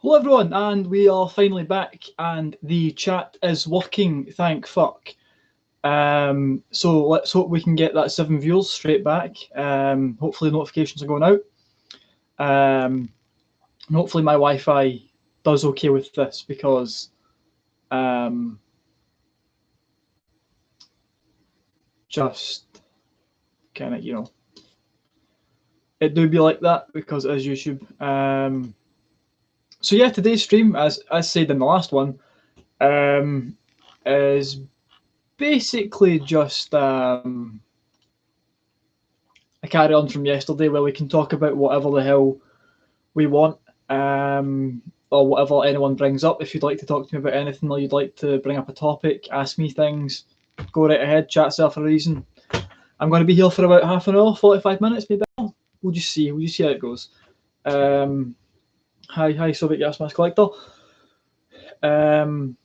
Hello everyone, and we are finally back, and the chat is working, thank fuck. So let's hope we can get that 7 viewers straight back. Hopefully notifications are going out. And hopefully my Wi-Fi does okay with this, because just kind of, it do be like that because it is YouTube. So yeah, today's stream, as said in the last one, is basically just a carry on from yesterday, where we can talk about whatever the hell we want, or whatever anyone brings up. If you'd like to talk to me about anything, or you'd like to bring up a topic, ask me things, go right ahead, chat's there for a reason. I'm going to be here for about half an hour, 45 minutes maybe. We'll just see how it goes. Hi, Soviet Gas Mask Collector. Can't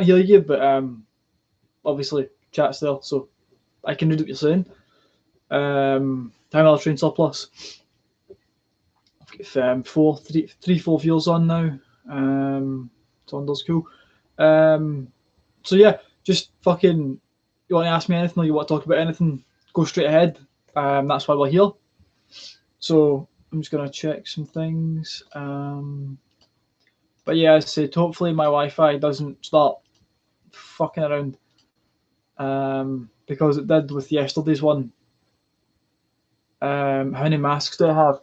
hear you, but obviously chat's there, so I can read what you're saying. Time another train surplus. I've got 4 viewers on now. Saunders cool. So yeah, just fucking, you want to ask me anything, or you want to talk about anything, go straight ahead. That's why we're here. So I'm just gonna check some things. But yeah, as I said, hopefully my Wi-Fi doesn't start fucking around, because it did with yesterday's one. How many masks do I have?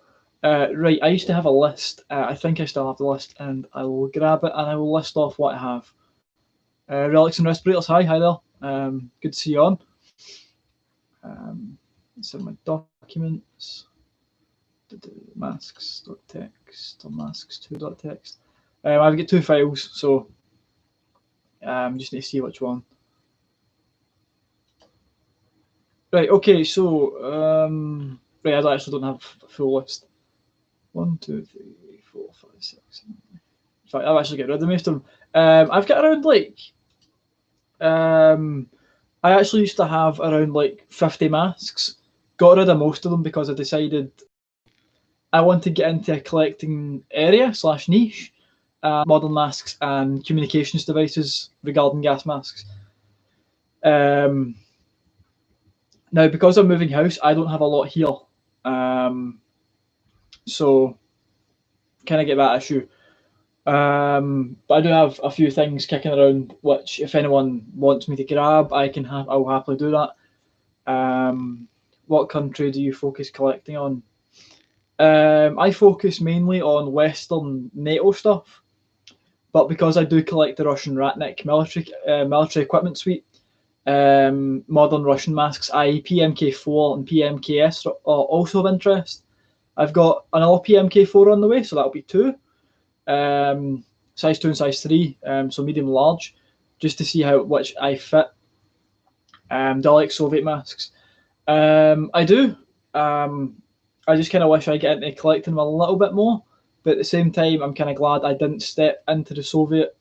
Right, I used to have a list. I think I still have the list, and I will grab it and I will list off what I have. Relics and respirators, hi there. Good to see you on. So my documents, masks.txt or masks2.txt. I've got 2 files, so just need to see which one. Right, okay, so right, I actually don't have a full list. 1, 2, 3, 4, 5, 6, 7. In fact, I've actually got rid of most of them. I've got around I actually used to have around 50 masks. Got rid of most of them because I decided I want to get into a collecting area / niche, modern masks and communications devices regarding gas masks. Now, because I'm moving house, I don't have a lot here. So kind of get that issue. But I do have a few things kicking around, which if anyone wants me to grab, I'll happily do that. What country do you focus collecting on? I focus mainly on Western NATO stuff, but because I do collect the Russian Ratnik military equipment suite, modern Russian masks, i.e. PMK4 and PMKS, are also of interest. I've got another PMK4 on the way, so that'll be 2. Size 2 and size 3, so medium large, just to see which I fit. Do I like Soviet masks? I do. I just kind of wish I get into collecting them a little bit more, but at the same time, I'm kind of glad I didn't step into the Soviet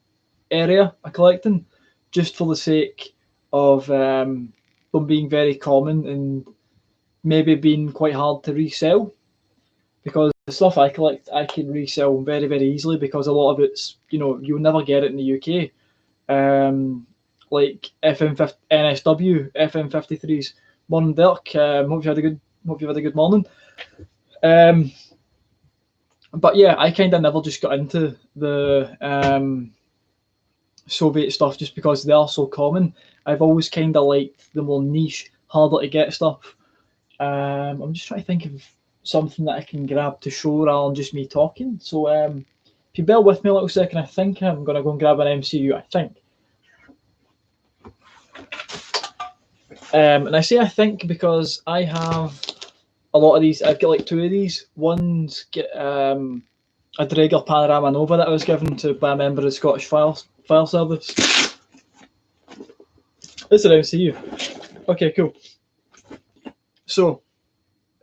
area of collecting, just for the sake of them being very common and maybe being quite hard to resell. Because the stuff I collect, I can resell very, very easily, because a lot of it's, you'll never get it in the UK. Like NSW, FM53s. Morning, Dirk. Hope you've had a good morning. But yeah, I kind of never just got into the Soviet stuff just because they are so common. I've always kind of liked the more niche, harder to get stuff. I'm just trying to think of something that I can grab to show rather than just me talking. So if you bear with me a little second, I think I'm going to go and grab an MCU, I think. And I say I think because I have a lot of these. I've got 2 of these. One's got a Draeger Panorama Nova that I was given by a member of the Scottish Fire Service. It's an MCU. Okay, cool. So,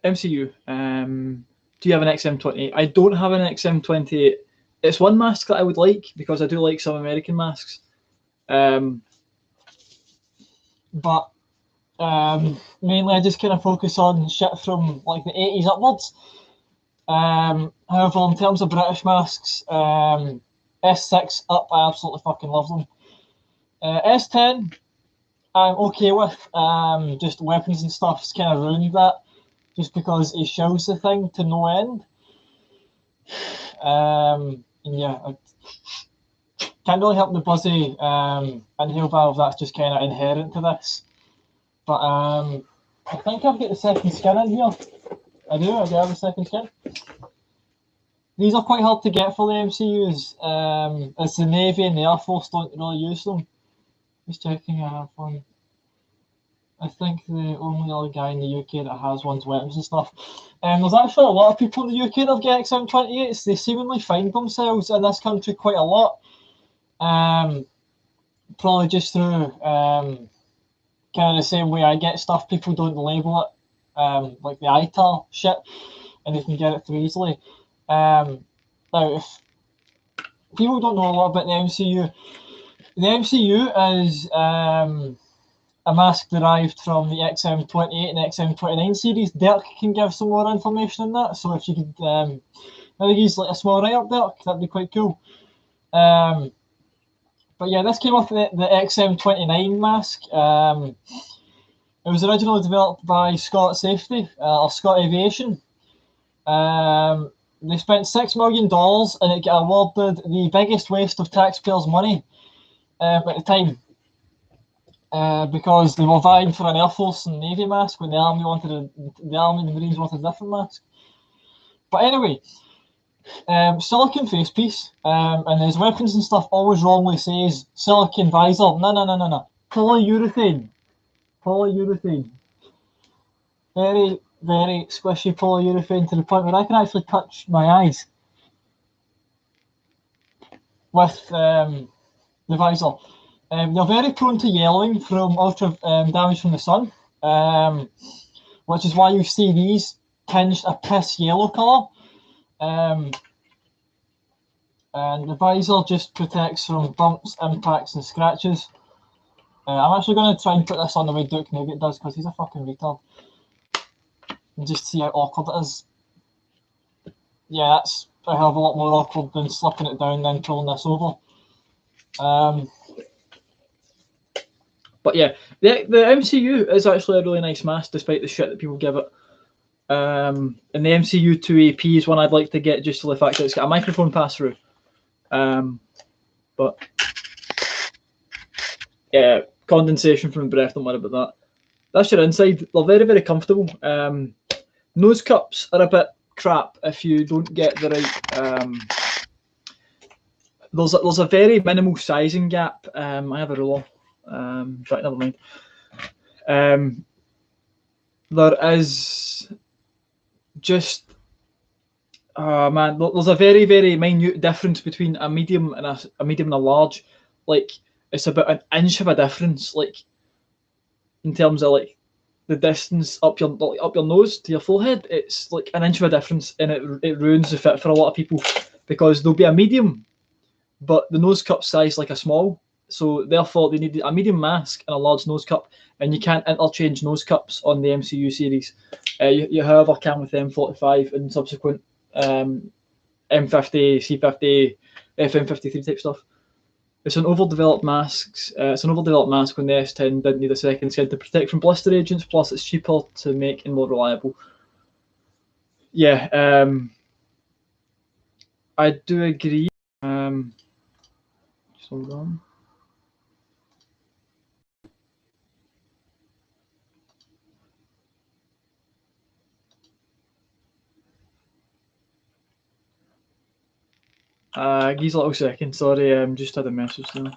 MCU. Do you have an XM28? I don't have an XM28. It's one mask that I would like, because I do like some American masks. But mainly I just kind of focus on shit from the 80s upwards. However, in terms of British masks, S6 up, I absolutely fucking love them. S10, I'm okay with. Just weapons and stuff's kind of ruined that, just because it shows the thing to no end. Yeah, I can't really help the buzzy inhale valve. That's just kind of inherent to this. But I think I've got the second skin in here. I do have a second skin. These are quite hard to get for the MCUs. As the Navy and the Air Force don't really use them. Just checking, I have one. I think the only other guy in the UK that has one's weapons and stuff. There's actually a lot of people in the UK that have got XM28s. They seemingly find themselves in this country quite a lot. Probably just through kind of the same way I get stuff. People don't label it, like the ITAR shit, and they can get it through easily. Now, if people don't know a lot about the MCU is a mask derived from the XM28 and XM29 series. Dirk can give some more information on that. So if you could maybe use like a small write up, Dirk, that'd be quite cool. But yeah, this came off the XM29 mask. It was originally developed by Scott Safety or Scott Aviation. They spent $6 million and it got awarded the biggest waste of taxpayers' money at the time. Because they were vying for an Air Force and Navy mask when the Army and the Marines wanted a different mask. But anyway, silicon face piece, and his weapons and stuff always wrongly says silicon visor. No. Polyurethane. Very, very squishy polyurethane to the point where I can actually touch my eyes with the visor. They're very prone to yellowing from ultra damage from the sun, which is why you see these tinged a piss yellow colour. And the visor just protects from bumps, impacts, and scratches. I'm actually going to try and put this on the way Duke maybe it does, because he's a fucking retard. And just see how awkward it is. Yeah, that's a hell of a lot more awkward than slipping it down and then pulling this over. But yeah, the MCU is actually a really nice mask, despite the shit that people give it. And the MCU 2AP is one I'd like to get just for the fact that it's got a microphone pass through. But yeah, condensation from the breath, don't worry about that. That's your inside. They're very, very comfortable. Nose cups are a bit crap if you don't get the right. There's a very minimal sizing gap. I have a ruler. Right, never mind. There is just man, there's a very, very minute difference between a medium and a medium and a large. Like it's about an inch of a difference. Like in terms of like the distance up your nose to your forehead, it's like an inch of a difference, and it ruins the fit for a lot of people because there'll be a medium, but the nose cup size like a small. So therefore, they need a medium mask and a large nose cup, and you can't interchange nose cups on the MCU series. You however can with the M45 and subsequent M50, C50, FM53 type stuff. It's an overdeveloped mask. It's an overdeveloped mask when the S10 didn't need a second skin to protect from blister agents. Plus, it's cheaper to make and more reliable. Yeah, I do agree. Just hold on. Give us a little second. Sorry, just had a message there.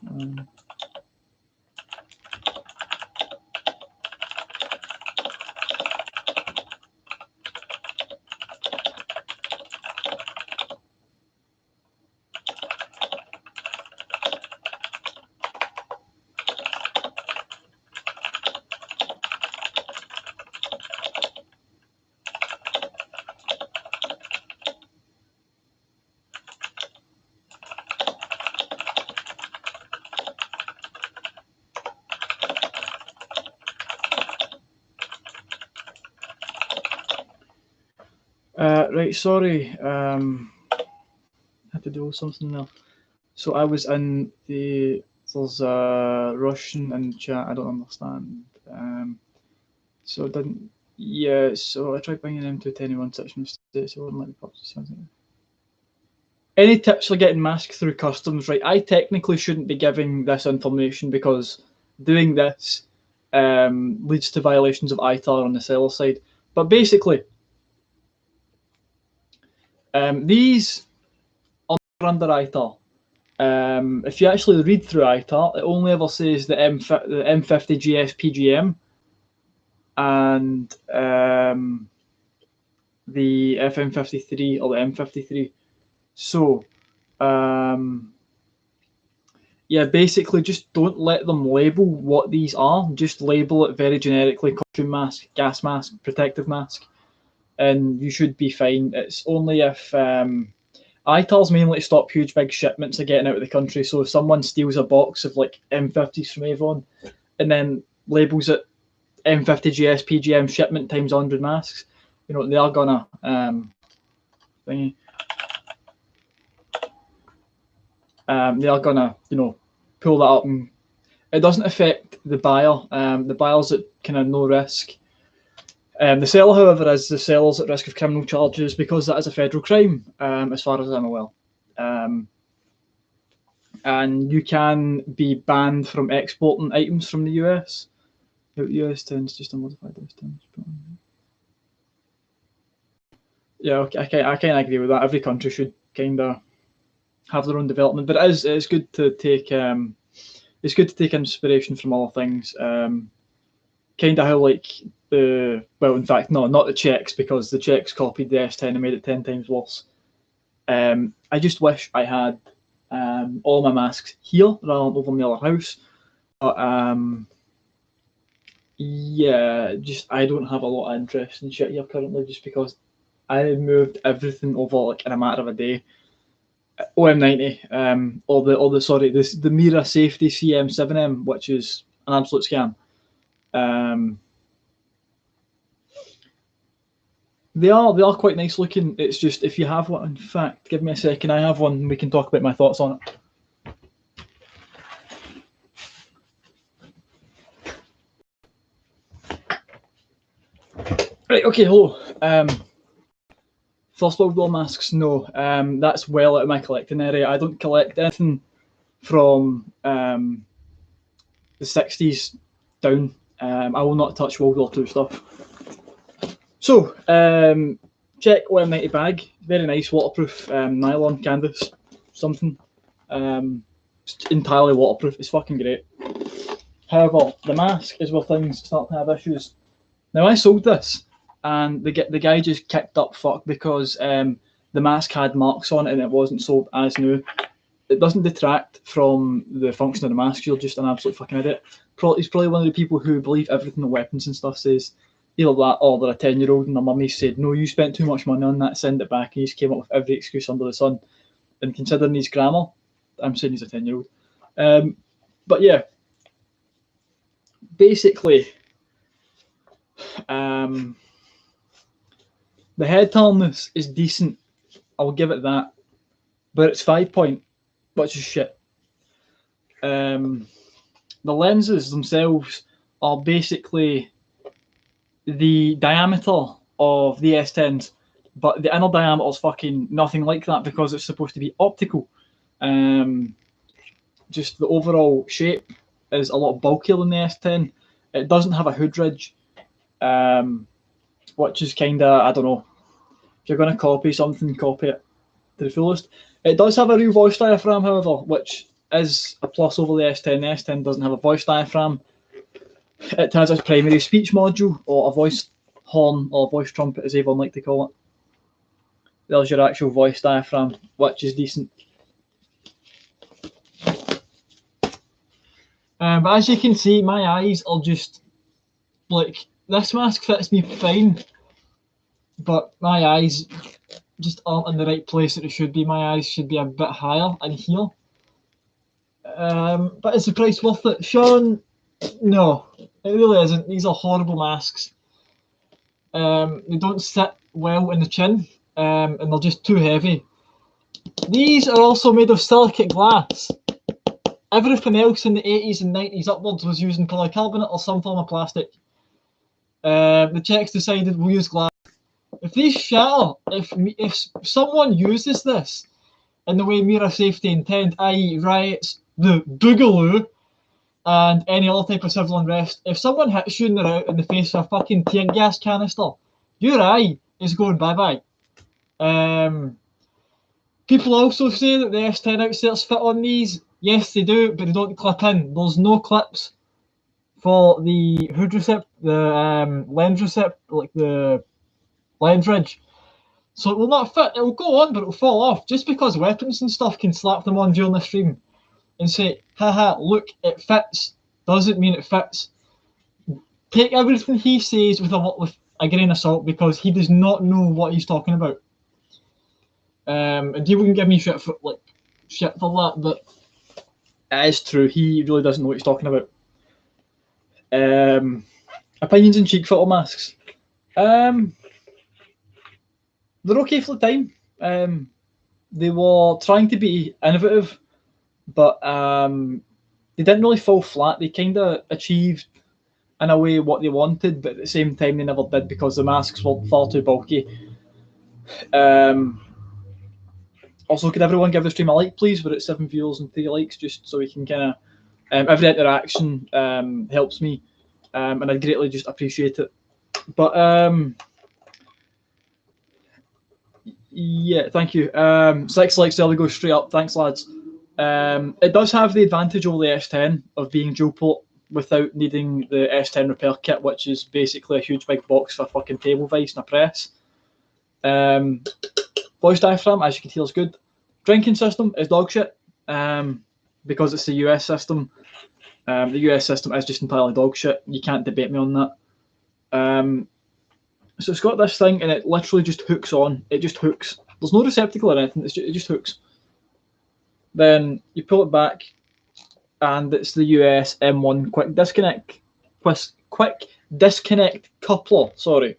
Right, sorry. Had to do something there. So I was in there's a Russian in the chat. I don't understand. So it didn't. Yeah. So I tried bringing them to 10 such mistakes. So it wouldn't let me purchase something. Any tips for getting masks through customs? Right. I technically shouldn't be giving this information because doing this leads to violations of ITAR on the seller side. But basically, these are under ITAR. If you actually read through ITAR, it only ever says the M50 GS PGM and the FM53 or the M53. So, yeah, basically just don't let them label what these are. Just label it very generically: costume mask, gas mask, protective mask, and you should be fine. It's only if ITAR's mainly to stop huge big shipments of getting out of the country. So if someone steals a box of like M50s from Avon and then labels it M50 GS PGM shipment times 100 masks, you know, they are gonna they are gonna, you know, pull that up, and it doesn't affect the buyer. The buyer's at kind of no risk. The seller, however, is the seller's at risk of criminal charges because that is a federal crime, as far as I'm aware. And you can be banned from exporting items from the US. US tends just a modified US tends. Yeah, okay, I kind of agree with that. Every country should kind of have their own development, but it's good to take inspiration from other things. Kind of how like well, in fact, no, not the Czechs, because the Czechs copied the S10 and made it 10 times worse. I just wish I had all my masks here rather than over in the other house. But yeah, just I don't have a lot of interest in shit here currently, just because I moved everything over like in a matter of a day. OM90, or the Mira Safety CM7M, which is an absolute scam. They are quite nice looking. It's just if you have one, in fact, give me a second. I have one, and we can talk about my thoughts on it. Right. Okay. Hello. First World War masks. No. That's well out of my collecting area. I don't collect anything from the 60s down. I will not touch World War II stuff. So, check OM90 bag. Very nice, waterproof, nylon canvas, something. It's entirely waterproof. It's fucking great. However, the mask is where things start to have issues. Now, I sold this, and the guy just kicked up fuck because the mask had marks on it and it wasn't sold as new. It doesn't detract from the function of the mask. You're just an absolute fucking idiot. He's probably one of the people who believe everything the weapons and stuff says. Either that or they're a 10-year-old and their mummy said, no, you spent too much money on that, send it back. And he just came up with every excuse under the sun. And considering his grammar, I'm saying he's a 10-year-old. But yeah, basically, the head harness is decent. I'll give it that. But it's 5-point, which is shit. The lenses themselves are basically the diameter of the S10s, but the inner diameter is fucking nothing like that because it's supposed to be optical. Just the overall shape is a lot bulkier than the S10. It doesn't have a hood ridge, which is kind of, I don't know, if you're going to copy something, copy it to the fullest. It does have a real voice diaphragm, however, which is a plus over the S10. The S10 doesn't have a voice diaphragm. It has a primary speech module, or a voice horn, or voice trumpet, as Avon like to call it. There's your actual voice diaphragm, which is decent. But as you can see, my eyes are just like, this mask fits me fine, but my eyes just aren't in the right place that it should be. My eyes should be a bit higher in here. But is the price worth it? Sean, no, it really isn't. These are horrible masks. They don't sit well in the chin. and they're just too heavy. These are also made of silicate glass. Everything else in the 80s and 90s upwards was using polycarbonate or some form of plastic. The Czechs decided we'll use glass. If these shatter, if someone uses this in the way Mira Safety intend, i.e. riots, the Boogaloo, and any other type of civil unrest, if someone hits you in the face with a fucking tear gas canister, your eye is going bye-bye. People also say that the S10 outserts fit on these. Yes, they do, but they don't clip in. There's no clips for the hood receipt, the lens receipt, like the lens ridge. So it will not fit. It will go on, but it will fall off. Just because weapons and stuff can slap them on during the stream and say, haha, look, it fits, doesn't mean it fits. Take everything he says with a grain of salt, because he does not know what he's talking about. And people can give me shit for that, but it is true. He really doesn't know what he's talking about. Opinions on cheek filter masks. They're okay for the time. They were trying to be innovative, but they didn't really fall flat. They kind of achieved, in a way, what they wanted, but at the same time, they never did because the masks were far too bulky. Also, could everyone give the stream a like, please? We're at 7 viewers and 3 likes, just so we can kind of... every interaction helps me, and I'd greatly just appreciate it. But yeah, thank you. 6 likes, there we go, straight up. Thanks, lads. It does have the advantage over the S10 of being dual port without needing the S10 repair kit, which is basically a huge big box for a fucking table vise and a press. Voice diaphragm, as you can hear, is good. Drinking system is dog shit, because it's the US system. The US system is just entirely dog shit. You can't debate me on that. So it's got this thing, and it literally just hooks on. It just hooks. There's no receptacle or anything. It just hooks. Then you pull it back, and it's the US M1 quick disconnect coupler. Sorry.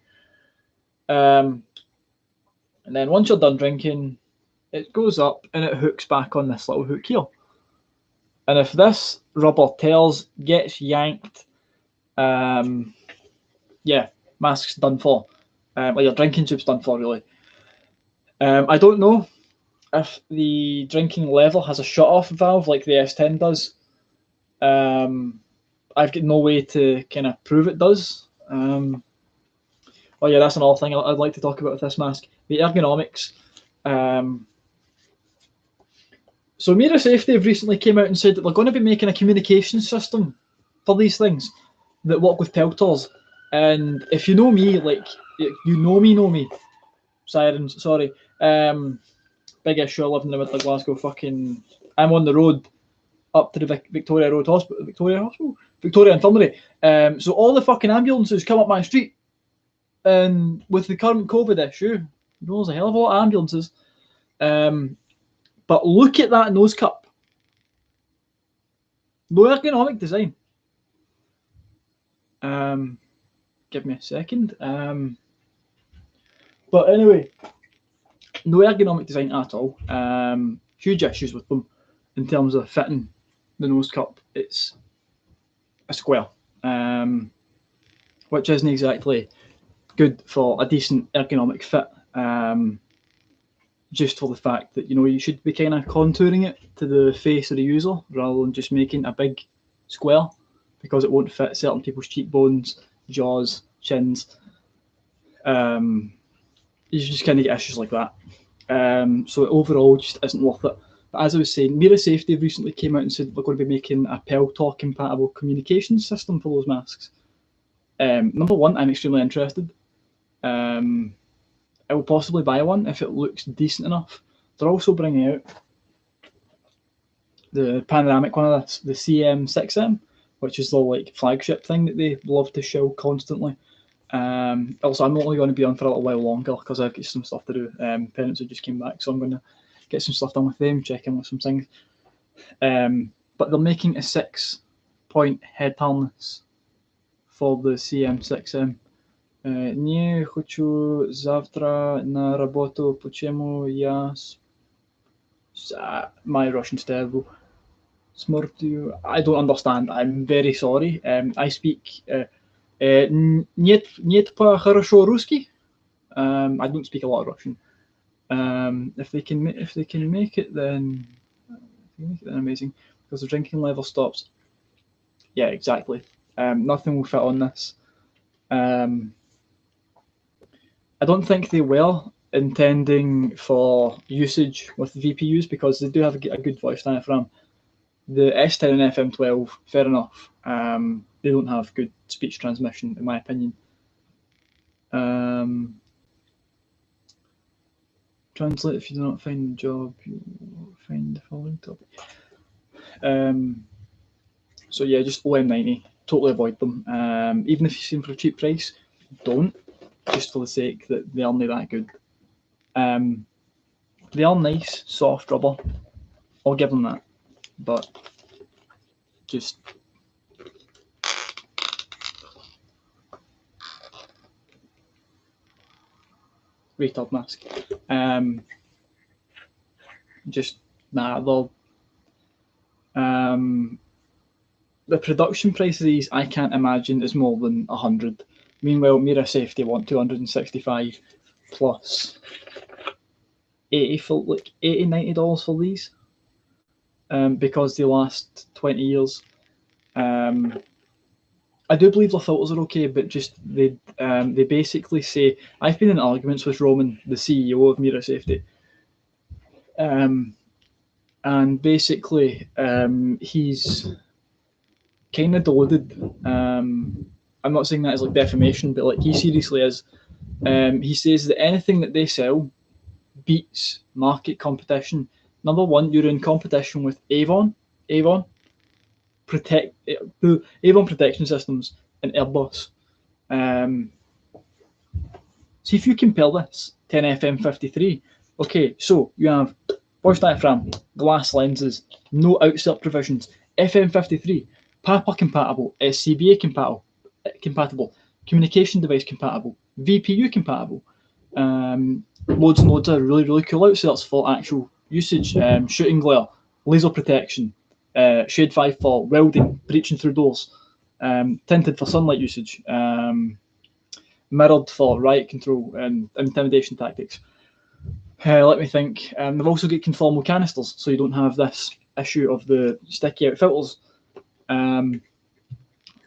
And then once you're done drinking, it goes up and it hooks back on this little hook here. And if this rubber tears, gets yanked, yeah, mask's done for. Or your drinking tube's done for, really. I don't know if the drinking lever has a shut-off valve like the S10 does. I've got no way to kind of prove it does. Oh yeah, that's another thing I'd like to talk about with this mask. The ergonomics. So Mira Safety have recently came out and said that they're going to be making a communication system for these things that work with pelters. And if you know me, like, you know me, sirens, sorry. Big issue, I live in the middle of Glasgow, fucking, I'm on the road up to the Victoria Infirmary. So all the fucking ambulances come up my street. And with the current COVID issue, you know, there's a hell of a lot of ambulances. But look at that nose cup. No ergonomic design. Give me a second. But anyway, no ergonomic design at all. Huge issues with them in terms of fitting the nose cup. It's a square, which isn't exactly good for a decent ergonomic fit. Just for the fact that, you know, you should be kind of contouring it to the face of the user rather than just making a big square, because it won't fit certain people's cheekbones, jaws, chins. You just kind of get issues like that. So overall, just isn't worth it. But as I was saying, Mira Safety recently came out and said they're going to be making a Peltor compatible communication system for those masks. Number one, I'm extremely interested. I will possibly buy one if it looks decent enough. They're also bringing out the panoramic one of this, the CM6M, which is the like flagship thing that they love to show constantly. Also, I'm only going to be on for a little while longer because I've got some stuff to do. Parents have just came back, so I'm going to get some stuff done with them, check in with some things. But they're making a 6-point head harness for the CM6M. Nie хочу завтра на работу, почему я... My Russian's terrible. Smurtu. I don't understand. I'm very sorry. I speak... Нет по хорошо русский. I don't speak a lot of Russian. If they can make it, then amazing, because the drinking level stops. Yeah, exactly. Nothing will fit on this. I don't think they were intending for usage with VPUs, because they do have a good voice diaphragm. The S10 and FM12, fair enough. They don't have good speech transmission, in my opinion. Translate: if you do not find the job, you will find the following topic. So yeah, just OM90, totally avoid them. Even if you see them for a cheap price, don't, just for the sake that they aren't that good. They are nice, soft rubber, I'll give them that, but just retard mask. Just nah, they'll the production price of these, I can't imagine, is more than 100. Meanwhile, Mira Safety want 265 plus 80 for like $80-90 for these, because they last 20 years. I do believe the filters are okay, but just they basically say, I've been in arguments with Roman, the CEO of Mira Safety, and basically he's kind of deluded. I'm not saying that as like defamation, but like he seriously is. He says that anything that they sell beats market competition. Number one, you're in competition with Avon Protection Systems, and Airbus. See if you compare this to an FM53. Okay, so you have voice diaphragm, glass lenses, no outsert provisions. FM53, Papa compatible, SCBA compatible, communication device compatible, VPU compatible. Loads and loads of really cool outserts for actual usage. Shooting glare, laser protection, shade 5 for welding, breaching through doors, tinted for sunlight usage, mirrored for riot control and intimidation tactics. Let me think. They've also got conformal canisters, so you don't have this issue of the sticky out filters.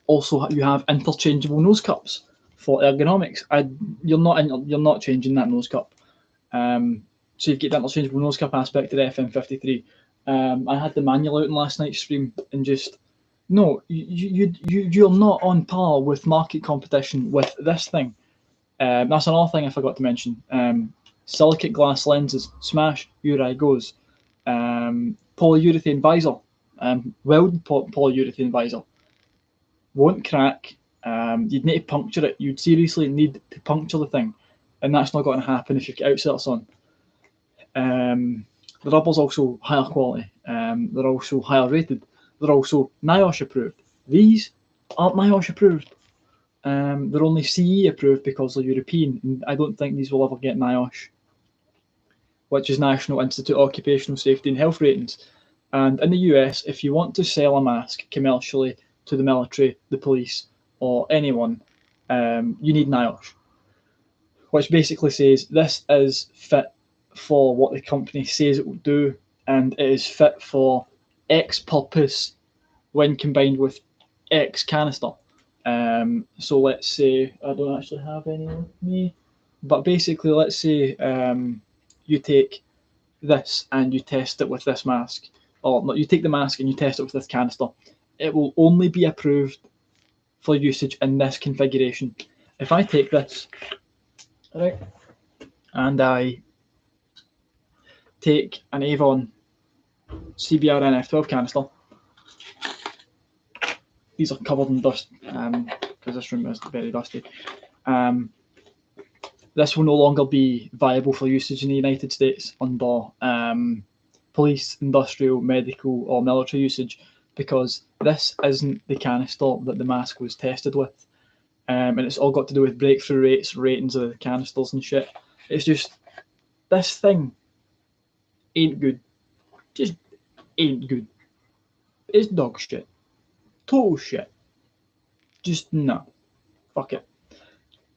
Also, you have interchangeable nose cups for ergonomics. You're not changing that nose cup. So you've got the interchangeable nose cup aspect of the FM53. I had the manual out in last night's stream, and just no, you're not on par with market competition with this thing. That's another thing I forgot to mention. Silicate glass lenses, smash, URI goes. Polyurethane visor, welded polyurethane visor, won't crack. You'd need to puncture it. You'd seriously need to puncture the thing, and that's not going to happen if you've got outserts on. The rubber's also higher quality. They're also higher rated. They're also NIOSH approved. These aren't NIOSH approved. They're only CE approved because they're European, and I don't think these will ever get NIOSH, which is National Institute of Occupational Safety and Health ratings. And in the US, if you want to sell a mask commercially to the military, the police, or anyone, you need NIOSH, which basically says this is fit for what the company says it will do, and it is fit for X purpose when combined with X canister. So let's say, I don't actually have any with me, but basically let's say you take this and you test it with this mask, or not, you take the mask and you test it with this canister. It will only be approved for usage in this configuration. If I take this, right, and I take an Avon CBR NF12 canister, these are covered in dust because this room is very dusty. This will no longer be viable for usage in the United States under police, industrial, medical, or military usage, because this isn't the canister that the mask was tested with. and it's all got to do with breakthrough rates, ratings of the canisters and shit. It's just, this thing ain't good. Just ain't good. It's dog shit. Total shit. Just nah. Fuck it.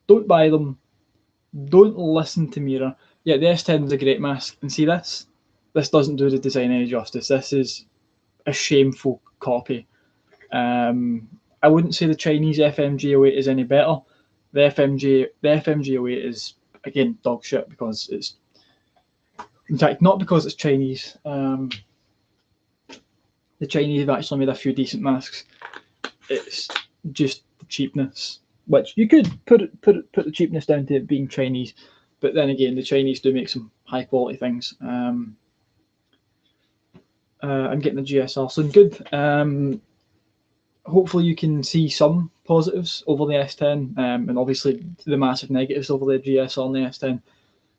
Don't buy them. Don't listen to Mira. Yeah, the S10 is a great mask. And see this? This doesn't do the design any justice. This is a shameful copy. I wouldn't say the Chinese FMG08 is any better. The FMG08 is, again, dog shit because it's, in fact, not because it's Chinese. The Chinese have actually made a few decent masks. It's just the cheapness, which you could put the cheapness down to it being Chinese, but then again, the Chinese do make some high quality things. I'm getting the GSR soon. Good. Hopefully you can see some positives over the S10, and obviously the massive negatives over the GSR and the S10,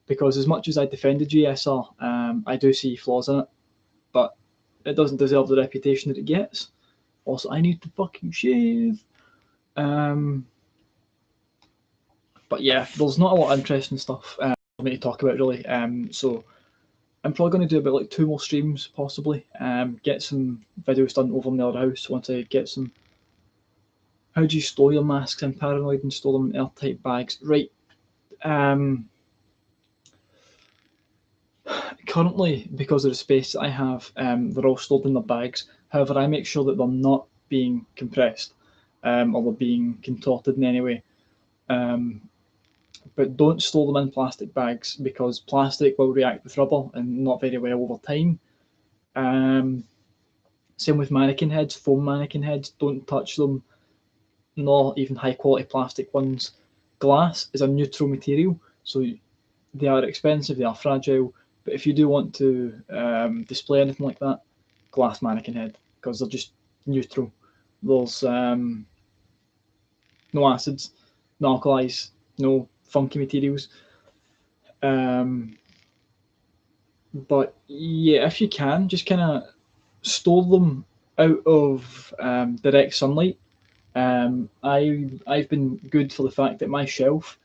because as much as I defend the GSR, I do see flaws in it, but it doesn't deserve the reputation that it gets. Also, I need to fucking shave. But yeah, there's not a lot of interesting stuff for me to talk about really. So I'm probably going to do about like 2 more streams possibly. Get some videos done over in the other house once I get some. How do you store your masks? I'm paranoid and store them in airtight bags. Right. Currently, because of the space that I have, they're all stored in their bags. However, I make sure that they're not being compressed or they're being contorted in any way. But don't store them in plastic bags because plastic will react with rubber and not very well over time. Same with mannequin heads, foam mannequin heads, don't touch them, not even high quality plastic ones. Glass is a neutral material, so they are expensive, they are fragile, but if you do want to display anything like that, glass mannequin head, because they're just neutral. There's no acids, no alkalis, no funky materials. But yeah, if you can, just kind of store them out of direct sunlight. I've been good for the fact that my shelf,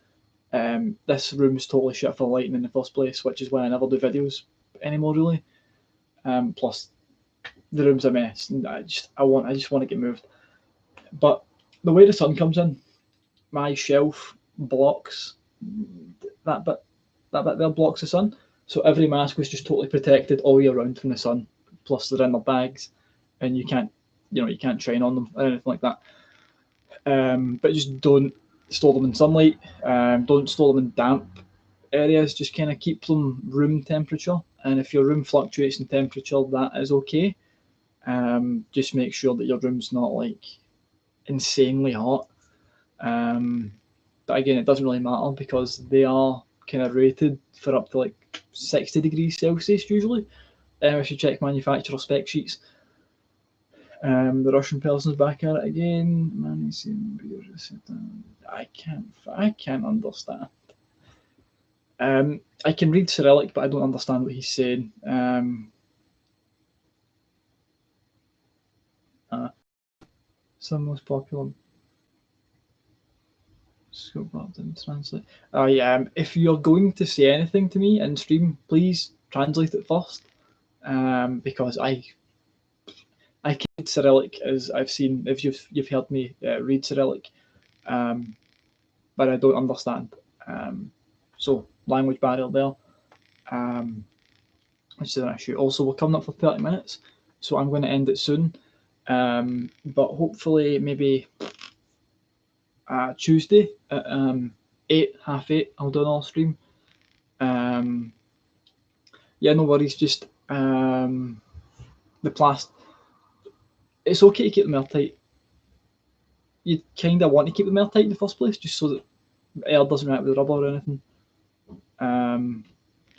this room is totally shut for lighting in the first place, which is why I never do videos anymore really. Plus, the room's a mess, and I just want to get moved. But the way the sun comes in, my shelf blocks that bit. That bit there blocks the sun. So every mask was just totally protected all year round from the sun. Plus they're in their bags, and you can't shine on them or anything like that. But just don't store them in sunlight. Don't store them in damp areas. Just kind of keep them room temperature. And if your room fluctuates in temperature, that is okay. Just make sure that your room's not like insanely hot. But again, it doesn't really matter because they are kind of rated for up to like 60 degrees Celsius usually. If you check manufacturer spec sheets. The Russian person's back at it again. I can't understand. I can read Cyrillic, but I don't understand what he's saying. Some most popular scope up and translate. Yeah, if you're going to say anything to me in stream, please translate it first. Because I can read Cyrillic, as I've seen, if you've heard me read Cyrillic, but I don't understand. So language barrier there, which is an issue. Also, we're coming up for 30 minutes, so I'm going to end it soon. But hopefully, maybe Tuesday at 8:30, I'll do another stream. Yeah, no worries. Just the plastic. It's okay to keep them airtight. You kind of want to keep them airtight in the first place, just so that air doesn't react with rubber or anything.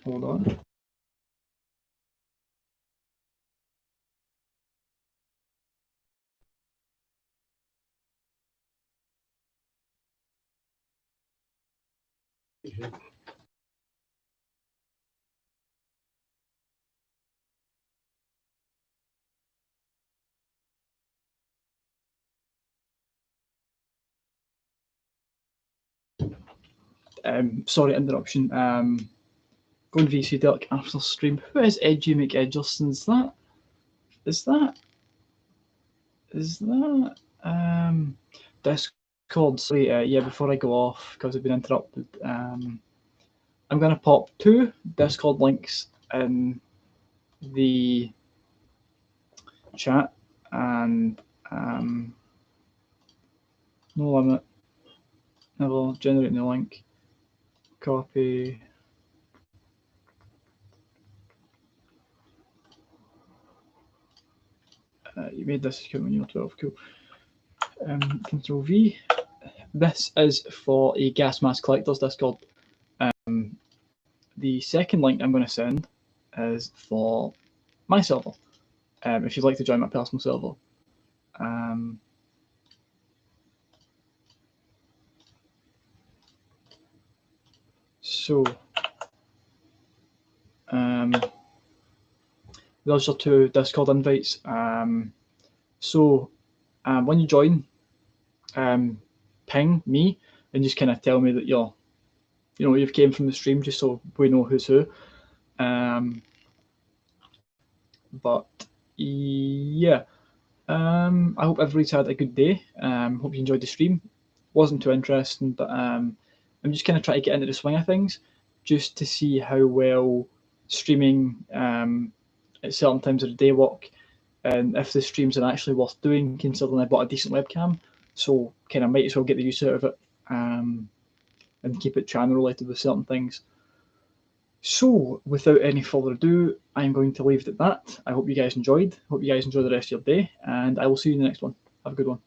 Hold on. Sorry, interruption. Going VC Dirk after stream. Who is Edgy McEdgerson? Is that Discord? Sorry, yeah, before I go off, because I've been interrupted, I'm going to pop 2 Discord links in the chat, and no limit, never generate the link, copy. You made this account when you were 12, cool. Control V. This is for a Gas Mask Collectors Discord. The second link I'm going to send is for my server, if you'd like to join my personal server. So, those are 2 Discord invites. So, when you join, ping me and just kind of tell me that you've came from the stream, just so we know who's who. But yeah, I hope everybody's had a good day. Hope you enjoyed the stream. Wasn't too interesting, but I'm just kind of trying to get into the swing of things, just to see how well streaming at certain times of the day work, and if the streams are actually worth doing, considering I bought a decent webcam. So kind of might as well get the use out of it, and keep it channel related with certain things. So without any further ado, I'm going to leave it at that. I hope you guys enjoyed. Hope you guys enjoy the rest of your day, and I will see you in the next one. Have a good one.